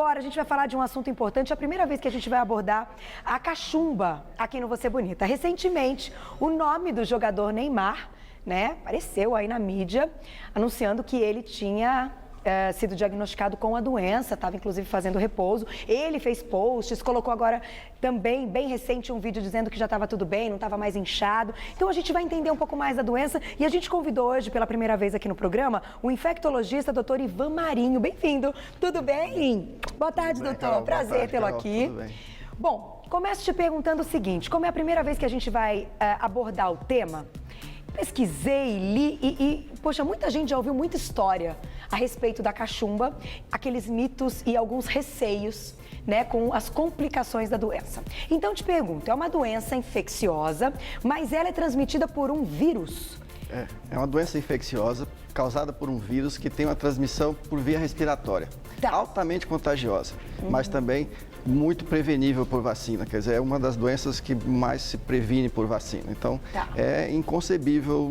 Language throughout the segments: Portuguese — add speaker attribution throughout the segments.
Speaker 1: Agora a gente vai falar de um assunto importante, é a primeira vez que a gente vai abordar a cachumba aqui no Você Bonita. Recentemente, o nome do jogador Neymar, apareceu aí na mídia, anunciando que ele tinha sido diagnosticado com a doença, estava inclusive fazendo repouso. Ele fez posts, colocou agora também, bem recente, um vídeo dizendo que já estava tudo bem, não estava mais inchado. Então a gente vai entender um pouco mais da doença e a gente convidou hoje, pela primeira vez aqui no programa, o infectologista Dr. Ivan Marinho. Bem-vindo, tudo bem? Boa tarde, doutor. Prazer tê-lo aqui.
Speaker 2: Tudo bem.
Speaker 1: Bom, começo te perguntando o seguinte, como é a primeira vez que a gente vai abordar o tema, pesquisei, li e, poxa, muita gente já ouviu muita história a respeito da cachumba, aqueles mitos e alguns receios, com as complicações da doença. Então, te pergunto, é uma doença infecciosa, mas ela é transmitida por um vírus?
Speaker 2: É uma doença infecciosa causada por um vírus que tem uma transmissão por via respiratória.
Speaker 1: Tá.
Speaker 2: Altamente contagiosa, mas também muito prevenível por vacina. Quer dizer, é uma das doenças que mais se previne por vacina. Então,
Speaker 1: Tá.
Speaker 2: é inconcebível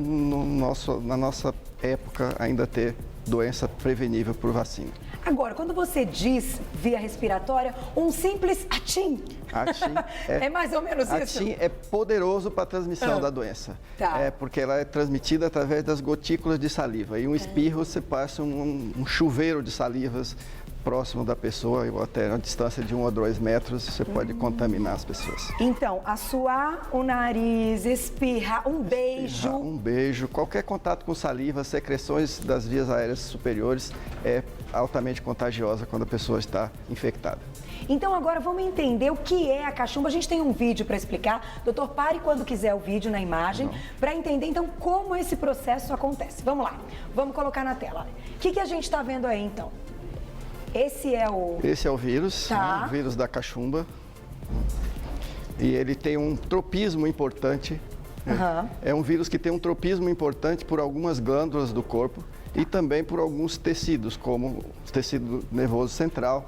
Speaker 2: na nossa época ainda ter doença prevenível por vacina.
Speaker 1: Agora, quando você diz via respiratória, um simples atim.
Speaker 2: Atim
Speaker 1: é mais ou menos isso?
Speaker 2: Atim é poderoso para a transmissão da doença.
Speaker 1: Tá.
Speaker 2: Porque ela é transmitida através das gotículas de saliva. E um espirro, você passa um chuveiro de salivas próximo da pessoa, ou até a distância de 1 a 2 metros, você pode contaminar as pessoas.
Speaker 1: Então, assoar o nariz, espirrar, um beijo.
Speaker 2: Um beijo, qualquer contato com saliva, secreções das vias aéreas superiores é altamente contagiosa quando a pessoa está infectada.
Speaker 1: Então agora vamos entender o que é a cachumba. A gente tem um vídeo para explicar. Doutor, pare quando quiser o vídeo na imagem para entender então como esse processo acontece. Vamos lá, vamos colocar na tela. O que a gente está vendo aí então? Esse é o
Speaker 2: vírus,
Speaker 1: Tá.
Speaker 2: O vírus da cachumba. E ele tem um tropismo importante.
Speaker 1: Aham.
Speaker 2: É um vírus que tem um tropismo importante por algumas glândulas do corpo e também por alguns tecidos, como o tecido nervoso central,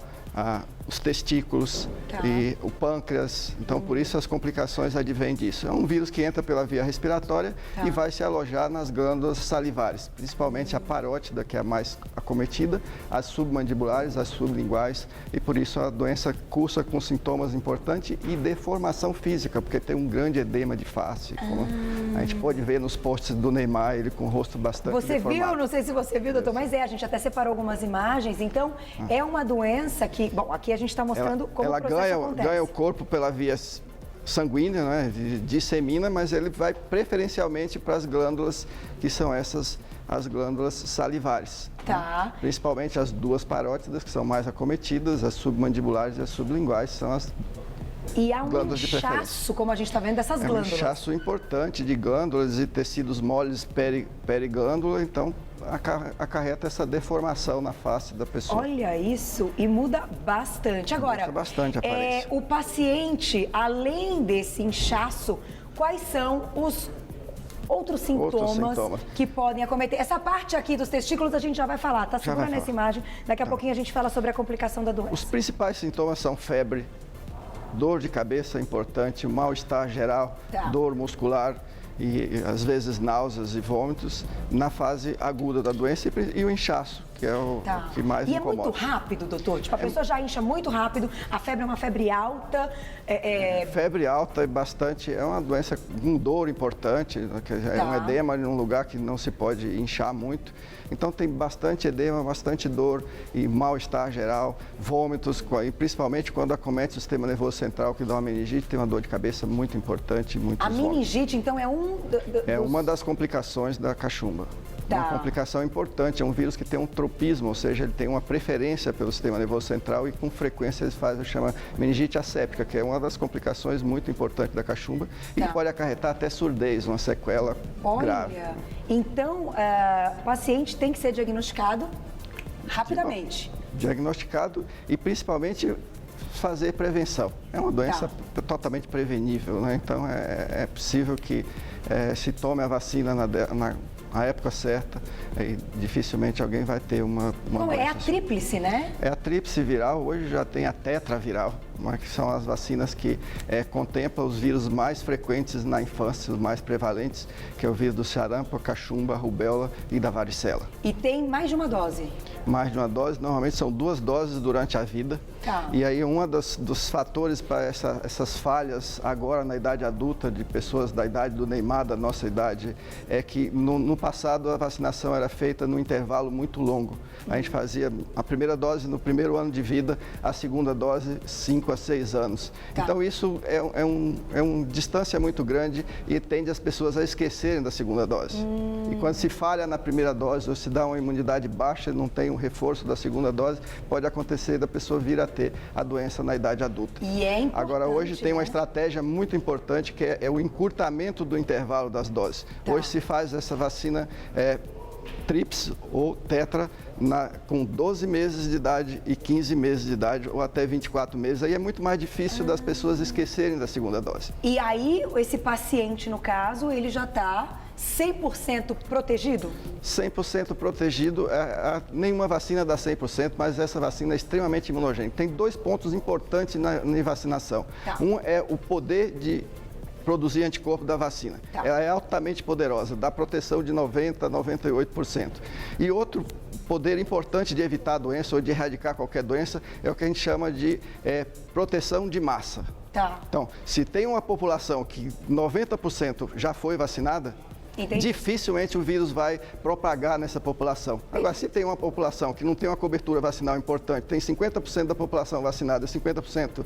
Speaker 2: os testículos
Speaker 1: Tá.
Speaker 2: e o pâncreas. Então, por isso as complicações advêm disso. É um vírus que entra pela via respiratória
Speaker 1: Tá.
Speaker 2: e vai se alojar nas glândulas salivares, principalmente a parótida, que é a mais acometida, as submandibulares, as sublinguais, e por isso a doença cursa com sintomas importantes e deformação física, porque tem um grande edema de face, como a gente pode ver nos posts do Neymar, ele com o rosto bastante
Speaker 1: Você
Speaker 2: deformado.
Speaker 1: viu? Não sei se você viu, doutor, mas a gente até separou algumas imagens. Então, é uma doença que, bom, aqui a gente está mostrando como
Speaker 2: ela
Speaker 1: o processo acontece.
Speaker 2: ganha o corpo pela via sanguínea, dissemina, mas ele vai preferencialmente para as glândulas, que são as glândulas salivares.
Speaker 1: Tá.
Speaker 2: Principalmente as duas parótidas, que são mais acometidas, as submandibulares e as sublinguais, são as
Speaker 1: E há um
Speaker 2: glândulas de preferência.
Speaker 1: inchaço, como a gente está vendo, dessas
Speaker 2: um
Speaker 1: glândulas.
Speaker 2: inchaço importante de glândulas e tecidos moles periglândula, então acarreta essa deformação na face da pessoa.
Speaker 1: Olha isso, e muda bastante. Agora,
Speaker 2: Muda bastante a aparência.
Speaker 1: o paciente, além desse inchaço, quais são os outros sintomas que podem acometer? Essa parte aqui dos testículos a gente já vai falar, tá? Segura
Speaker 2: vai
Speaker 1: nessa
Speaker 2: falar.
Speaker 1: imagem, daqui a pouquinho a gente fala sobre a complicação da doença.
Speaker 2: Os principais sintomas são febre, dor de cabeça importante, mal-estar geral,
Speaker 1: Tá.
Speaker 2: dor muscular e às vezes náuseas e vômitos na fase aguda da doença e o inchaço, que é o
Speaker 1: Tá.
Speaker 2: que mais
Speaker 1: E é
Speaker 2: incomoda.
Speaker 1: muito rápido, doutor? Tipo, a pessoa já incha muito rápido, a febre é uma febre alta,
Speaker 2: Febre alta e bastante, é uma doença com dor importante, que é um
Speaker 1: Tá.
Speaker 2: edema em um lugar que não se pode inchar muito. Então tem bastante edema, bastante dor e mal-estar geral, vômitos, e principalmente quando acomete o sistema nervoso central, que dá uma meningite, tem uma dor de cabeça muito importante, muitos
Speaker 1: a
Speaker 2: vômitos.
Speaker 1: meningite, então, é
Speaker 2: É uma das complicações da cachumba.
Speaker 1: Tá.
Speaker 2: Uma complicação importante, é um vírus que tem um tropismo, ou seja, ele tem uma preferência pelo sistema nervoso central e com frequência ele faz o que chama meningite asséptica, que é uma das complicações muito importantes da cachumba e
Speaker 1: Tá.
Speaker 2: que pode acarretar até surdez, uma sequela grave.
Speaker 1: Olha, então, o paciente tem que ser diagnosticado rapidamente.
Speaker 2: Diagnosticado e principalmente fazer prevenção. É uma doença totalmente prevenível, então é possível que se tome a vacina na época certa e dificilmente alguém vai ter uma
Speaker 1: Bom, é a
Speaker 2: doença.
Speaker 1: tríplice, né?
Speaker 2: É a tríplice viral, hoje já tem a tetraviral. que são as vacinas que contemplam os vírus mais frequentes na infância, os mais prevalentes, que é o vírus do sarampo, a cachumba, a rubéola e da varicela.
Speaker 1: E tem mais de uma dose?
Speaker 2: Mais de uma dose, normalmente são 2 doses durante a vida.
Speaker 1: Tá.
Speaker 2: E aí dos fatores para essas falhas agora na idade adulta de pessoas da idade do Neymar, da nossa idade, é que no passado a vacinação era feita num intervalo muito longo. A gente fazia a primeira dose no primeiro ano de vida, a segunda dose 5 a 6 anos.
Speaker 1: Tá.
Speaker 2: Então isso é uma distância muito grande e tende as pessoas a esquecerem da segunda dose. E quando se falha na primeira dose ou se dá uma imunidade baixa, não tem um reforço da segunda dose, pode acontecer da pessoa vir a ter a doença na idade adulta.
Speaker 1: E é importante,
Speaker 2: agora, hoje tem uma
Speaker 1: né?
Speaker 2: estratégia muito importante que é o encurtamento do intervalo das doses.
Speaker 1: Tá.
Speaker 2: Hoje se faz essa vacina tríplice ou tetra com 12 meses de idade e 15 meses de idade ou até 24 meses. Aí é muito mais difícil das pessoas esquecerem da segunda dose.
Speaker 1: E aí, esse paciente, no caso, ele já está 100% protegido?
Speaker 2: 100% protegido, nenhuma vacina dá 100%, mas essa vacina é extremamente imunogênica. Tem 2 pontos importantes na vacinação.
Speaker 1: Tá.
Speaker 2: Um é o poder de produzir anticorpo da vacina.
Speaker 1: Tá.
Speaker 2: Ela é altamente poderosa, dá proteção de 90% a 98%. E outro poder importante de evitar a doença ou de erradicar qualquer doença é o que a gente chama de proteção de massa.
Speaker 1: Tá.
Speaker 2: Então, se tem uma população que 90% já foi vacinada,
Speaker 1: Entendi.
Speaker 2: dificilmente o vírus vai propagar nessa população. Agora, se tem uma população que não tem uma cobertura vacinal importante, tem 50% da população vacinada, 50%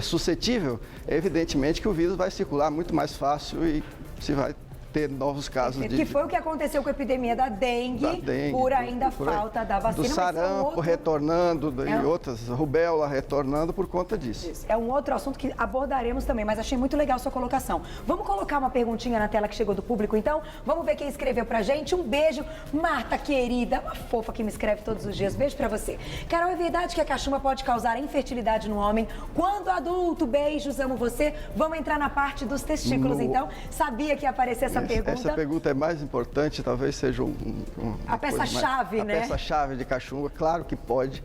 Speaker 2: suscetível, evidentemente que o vírus vai circular muito mais fácil e se vai ter novos casos
Speaker 1: Que foi o que aconteceu com a epidemia da dengue, por ainda falta da vacina.
Speaker 2: Do sarampo retornando e outras, rubéola retornando por conta disso.
Speaker 1: É um outro assunto que abordaremos também, mas achei muito legal a sua colocação. Vamos colocar uma perguntinha na tela que chegou do público, então? Vamos ver quem escreveu pra gente. Um beijo, Marta querida, uma fofa que me escreve todos os dias. Beijo pra você. Carol, é verdade que a cachumba pode causar infertilidade no homem quando adulto? Beijos, amo você. Vamos entrar na parte dos testículos, então? Sabia que ia aparecer essa pergunta.
Speaker 2: Essa pergunta é mais importante, talvez seja
Speaker 1: a peça-chave, né?
Speaker 2: A peça-chave de cachumba, claro que pode.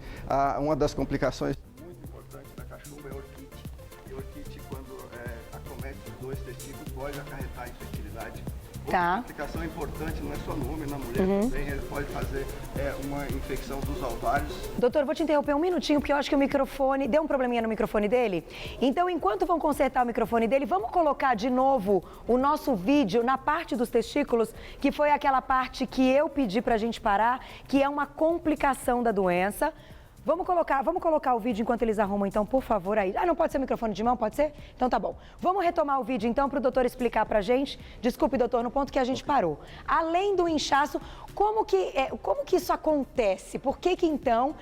Speaker 2: Uma das complicações muito importantes da cachumba é a orquite. E a orquite, quando acomete os 2 testículos, pode acarretar infertilidade. Outra complicação importante não é só no homem, na mulher também, ele pode fazer uma infecção dos ovários.
Speaker 1: Doutor, vou te interromper um minutinho, porque eu acho que o microfone, deu um probleminha no microfone dele. Então, enquanto vão consertar o microfone dele, vamos colocar de novo o nosso vídeo na parte dos testículos, que foi aquela parte que eu pedi pra gente parar, que é uma complicação da doença. Vamos colocar o vídeo enquanto eles arrumam, então, por favor, aí. Ah, não pode ser microfone de mão, pode ser? Então tá bom. Vamos retomar o vídeo, então, para o doutor explicar pra gente. Desculpe, doutor, no ponto que a gente parou. Além do inchaço, como que isso acontece? Por que então,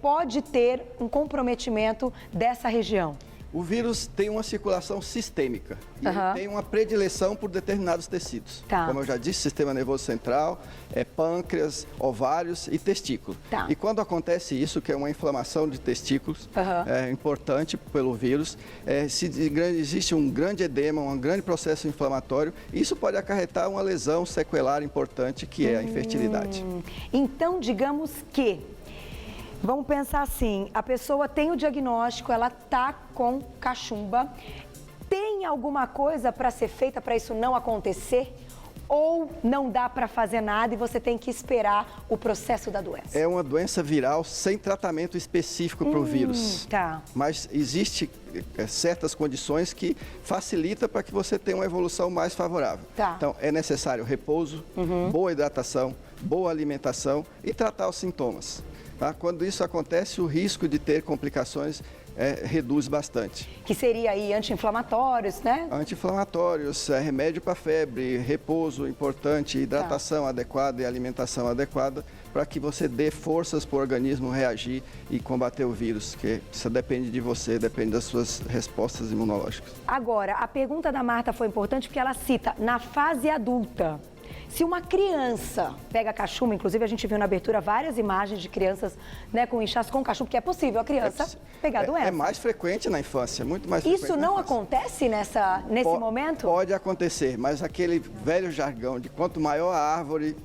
Speaker 1: pode ter um comprometimento dessa região?
Speaker 2: O vírus tem uma circulação sistêmica e ele tem uma predileção por determinados tecidos.
Speaker 1: Tá.
Speaker 2: Como eu já disse, sistema nervoso central, pâncreas, ovários e testículo.
Speaker 1: Tá.
Speaker 2: E quando acontece isso, que é uma inflamação de testículos, é importante pelo vírus, existe um grande edema, um grande processo inflamatório, isso pode acarretar uma lesão sequelar importante, que é a infertilidade.
Speaker 1: Então, digamos que vamos pensar assim, a pessoa tem o diagnóstico, ela tá com cachumba, tem alguma coisa para ser feita para isso não acontecer? Ou não dá para fazer nada e você tem que esperar o processo da doença?
Speaker 2: É uma doença viral sem tratamento específico para o vírus.
Speaker 1: Tá.
Speaker 2: Mas existe certas condições que facilitam para que você tenha uma evolução mais favorável.
Speaker 1: Tá.
Speaker 2: Então, é necessário repouso, boa hidratação, boa alimentação e tratar os sintomas. Tá? Quando isso acontece, o risco de ter complicações reduz bastante.
Speaker 1: Que seria aí anti-inflamatórios, né?
Speaker 2: Anti-inflamatórios, remédio para febre, repouso importante, hidratação adequada e alimentação adequada para que você dê forças para o organismo reagir e combater o vírus, que isso depende de você, depende das suas respostas imunológicas.
Speaker 1: Agora, a pergunta da Marta foi importante porque ela cita, na fase adulta, se uma criança pega cachumba, inclusive a gente viu na abertura várias imagens de crianças, né, com inchaço com cachumba, porque é possível a criança pegar a doença.
Speaker 2: É mais frequente na infância, muito mais frequente.
Speaker 1: Isso não acontece nesse momento?
Speaker 2: Pode acontecer, mas aquele velho jargão de quanto maior a árvore,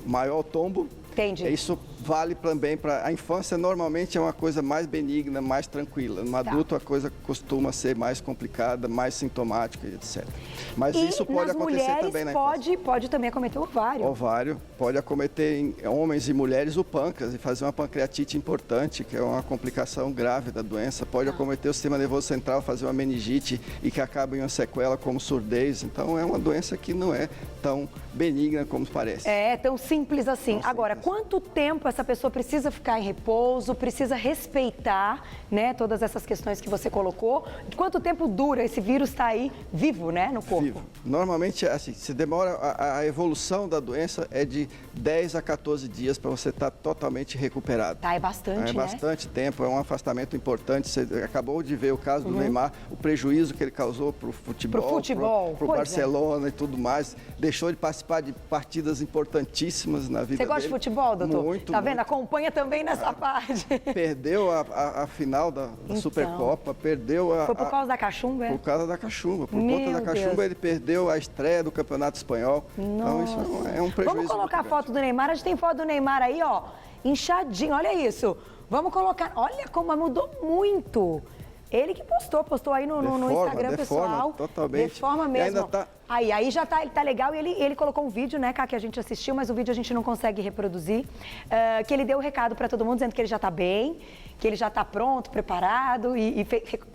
Speaker 2: maior o tombo,
Speaker 1: Entendi.
Speaker 2: Isso vale também para a infância, normalmente é uma coisa mais benigna, mais tranquila. No adulto a coisa costuma ser mais complicada, mais sintomática, etc. Mas isso pode acontecer também na infância.
Speaker 1: Pode também acometer o ovário.
Speaker 2: Ovário, pode acometer em homens e mulheres o pâncreas e fazer uma pancreatite importante, que é uma complicação grave da doença. Pode acometer o sistema nervoso central, fazer uma meningite e que acaba em uma sequela como surdez. Então é uma doença que não é tão benigna como parece.
Speaker 1: É tão simples assim.
Speaker 2: Tão
Speaker 1: Agora,
Speaker 2: simples.
Speaker 1: quanto tempo essa pessoa precisa ficar em repouso, precisa respeitar, né, todas essas questões que você colocou? Quanto tempo dura esse vírus estar aí vivo, né, no corpo?
Speaker 2: Vivo. Normalmente, assim, se demora, a evolução da doença é de 10 a 14 dias para você estar totalmente recuperado.
Speaker 1: Tá, é bastante, né?
Speaker 2: É bastante tempo, é um afastamento importante. Você acabou de ver o caso do Neymar, o prejuízo que ele causou para o futebol, para o Barcelona e tudo mais. Deixou de participar de partidas importantíssimas na vida dele.
Speaker 1: Você gosta de futebol, doutor?
Speaker 2: Muito.
Speaker 1: Tá vendo? Acompanha também nessa parte.
Speaker 2: Perdeu a final da Supercopa, perdeu a...
Speaker 1: Foi por causa da cachumba, é?
Speaker 2: Por causa da cachumba. Por
Speaker 1: Meu
Speaker 2: conta da cachumba,
Speaker 1: Deus.
Speaker 2: ele perdeu a estreia do Campeonato Espanhol. Então, isso é um prejuízo.
Speaker 1: Vamos colocar a
Speaker 2: muito
Speaker 1: foto do Neymar. A gente tem foto do Neymar aí, ó, inchadinho. Olha isso. Vamos colocar. Olha como mudou muito. Ele que postou aí no Instagram pessoal.
Speaker 2: Totalmente.
Speaker 1: Deforma mesmo.
Speaker 2: E ainda tá...
Speaker 1: Aí já tá, ele tá legal e ele colocou um vídeo, né, Cá, que a gente assistiu, mas o vídeo a gente não consegue reproduzir, que ele deu o recado para todo mundo dizendo que ele já tá bem, que ele já tá pronto, preparado e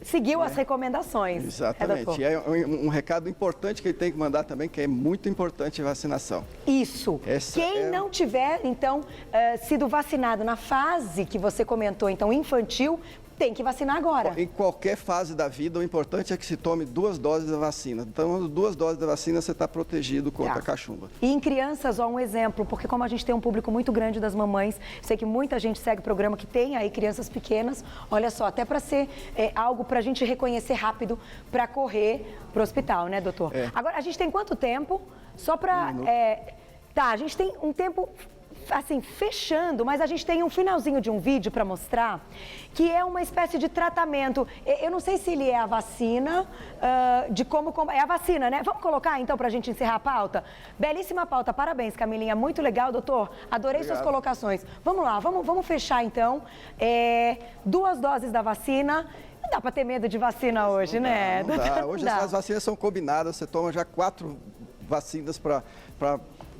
Speaker 1: seguiu as recomendações.
Speaker 2: Exatamente. E é um recado importante que ele tem que mandar também, que é muito importante a vacinação.
Speaker 1: Isso. Quem não tiver, então, sido vacinado na fase que você comentou, então, infantil, tem que vacinar agora.
Speaker 2: Em qualquer fase da vida, o importante é que se tome 2 doses da vacina. Então, 2 doses da vacina, você está protegido contra a cachumba.
Speaker 1: E em crianças, ó, um exemplo, porque como a gente tem um público muito grande das mamães, sei que muita gente segue o programa que tem aí crianças pequenas, olha só, até para ser algo para a gente reconhecer rápido, para correr para o hospital, né, doutor? Agora, a gente tem quanto tempo? Só para... a gente tem um tempo... assim, fechando, mas a gente tem um finalzinho de um vídeo para mostrar, que é uma espécie de tratamento. Eu não sei se ele é a vacina, de como... É a vacina, né? Vamos colocar, então, para a gente encerrar a pauta? Belíssima pauta, parabéns, Camilinha, muito legal, doutor. Adorei suas colocações. Vamos lá, vamos fechar, então. 2 doses da vacina. Não dá para ter medo de vacina hoje, né?
Speaker 2: Não dá. Hoje as vacinas são combinadas, você toma já 4 vacinas para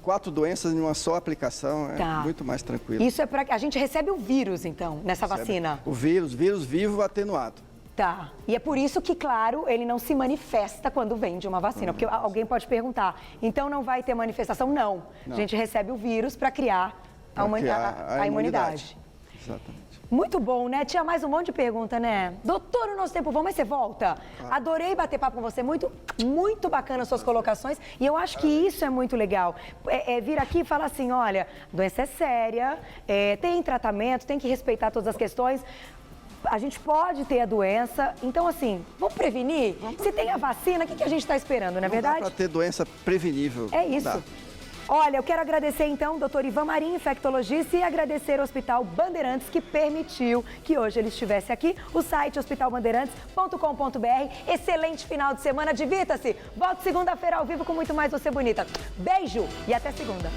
Speaker 2: 4 doenças em uma só aplicação, muito mais tranquilo.
Speaker 1: Isso é para que a gente recebe o vírus, então, nessa vacina?
Speaker 2: O vírus vivo atenuado.
Speaker 1: Tá. E é por isso que, claro, ele não se manifesta quando vem de uma vacina. Porque alguém pode perguntar, então não vai ter manifestação? Não. A gente recebe o vírus para criar a imunidade.
Speaker 2: Exatamente.
Speaker 1: Muito bom, né? Tinha mais um monte de pergunta, né? Doutor, o nosso tempo voa, mas você volta. Adorei bater papo com você, muito bacana as suas colocações. E eu acho que isso é muito legal. Vir aqui e falar assim, olha, a doença é séria, tem tratamento, tem que respeitar todas as questões. A gente pode ter a doença, então assim, vamos prevenir? Se tem a vacina, o que a gente está esperando, não é verdade?
Speaker 2: Dá para ter doença prevenível.
Speaker 1: É isso. Olha, eu quero agradecer então o doutor Ivan Marinho, infectologista, e agradecer ao Hospital Bandeirantes que permitiu que hoje ele estivesse aqui. O site hospitalbandeirantes.com.br. Excelente final de semana, divirta-se. Volto segunda-feira ao vivo com muito mais Você Bonita. Beijo e até segunda.